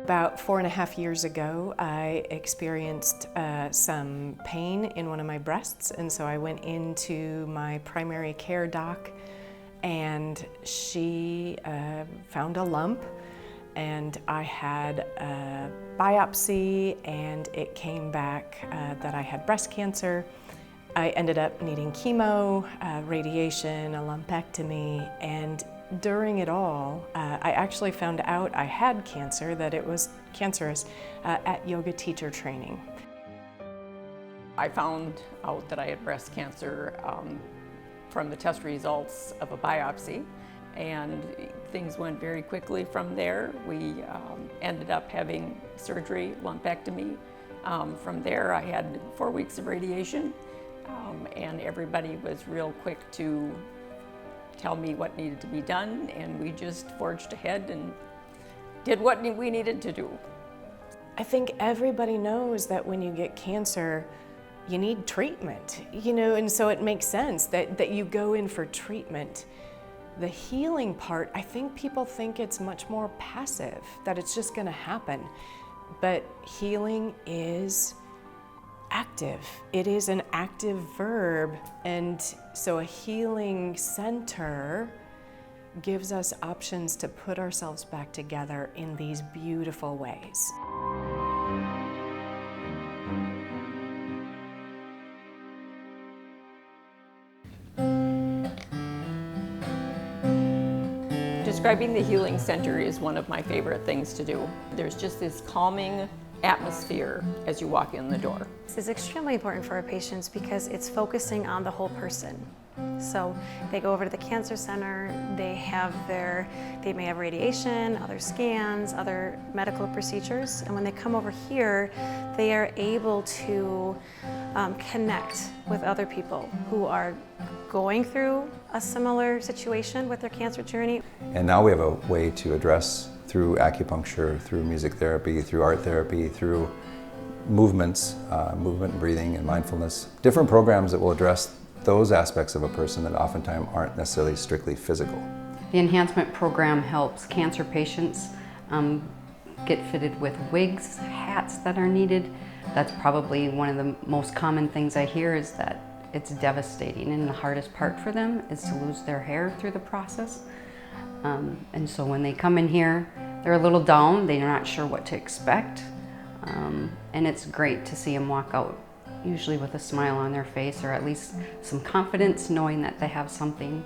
About 4.5 years ago, I experienced some pain in one of my breasts, and so I went into my primary care doc, and she found a lump, and I had a biopsy, and it came back that I had breast cancer. I ended up needing chemo, radiation, a lumpectomy, and during it all, I actually found out I had cancer, that it was cancerous, at yoga teacher training. I found out that I had breast cancer from the test results of a biopsy, and things went very quickly from there. We ended up having surgery, lumpectomy. From there, I had 4 weeks of radiation, and everybody was real quick to tell me what needed to be done, and we just forged ahead and did what we needed to do. I think everybody knows that when you get cancer, you need treatment, and so it makes sense that you go in for treatment. The healing part, I think people think it's much more passive, that it's just gonna happen. But healing is active. It is an active verb, and so a healing center gives us options to put ourselves back together in these beautiful ways. Describing the healing center is one of my favorite things to do. There's just this calming atmosphere as you walk in the door. This is extremely important for our patients because it's focusing on the whole person. So they go over to the cancer center, they may have radiation, other scans, other medical procedures, and when they come over here, they are able to connect with other people who are going through a similar situation with their cancer journey. And now we have a way to address through acupuncture, through music therapy, through art therapy, through movements, movement and breathing and mindfulness, different programs that will address those aspects of a person that oftentimes aren't necessarily strictly physical. The Enhancement program helps cancer patients get fitted with wigs, hats that are needed. That's probably one of the most common things I hear, is that it's devastating, and the hardest part for them is to lose their hair through the process. And so when they come in here, they're a little down, they're not sure what to expect, and it's great to see them walk out, usually with a smile on their face, or at least some confidence knowing that they have something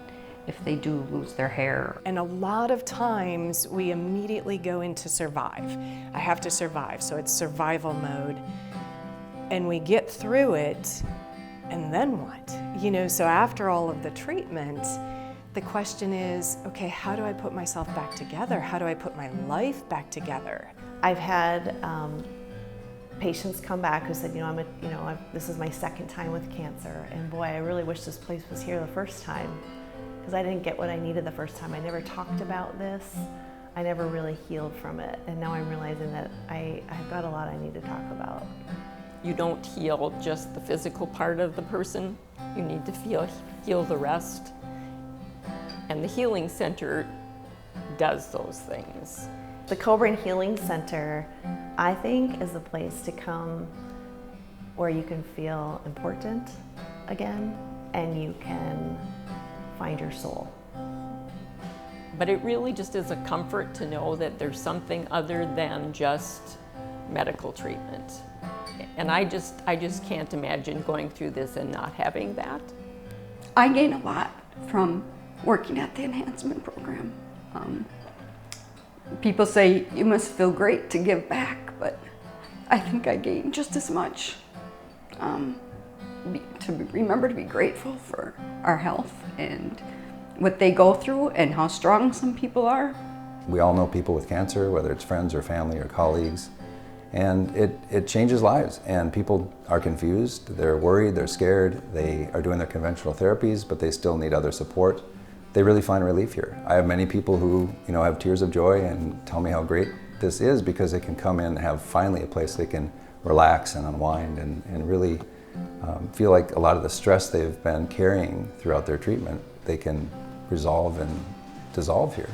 if they do lose their hair. And a lot of times we immediately go into survive. I have to survive, so it's survival mode. And we get through it, and then what? So after all of the treatment, the question is, okay, how do I put myself back together? How do I put my life back together? I've had patients come back who said, this is my second time with cancer, and boy, I really wish this place was here the first time, because I didn't get what I needed the first time. I never talked about this. I never really healed from it, and now I'm realizing that I've got a lot I need to talk about. You don't heal just the physical part of the person. You need to heal the rest. And the Healing Center does those things. The Coborn Healing Center, I think, is a place to come where you can feel important again, and you can find your soul. But it really just is a comfort to know that there's something other than just medical treatment. And I just can't imagine going through this and not having that. I gain a lot from working at the Enhancement program. People say you must feel great to give back, but I think I gain just as much. Remember to be grateful for our health and what they go through and how strong some people are. We all know people with cancer, whether it's friends or family or colleagues, and it changes lives, and people are confused, they're worried, they're scared, they are doing their conventional therapies, but they still need other support. They really find relief here. I have many people who have tears of joy and tell me how great this is, because they can come in and have finally a place they can relax and unwind and really feel like a lot of the stress they've been carrying throughout their treatment, they can resolve and dissolve here.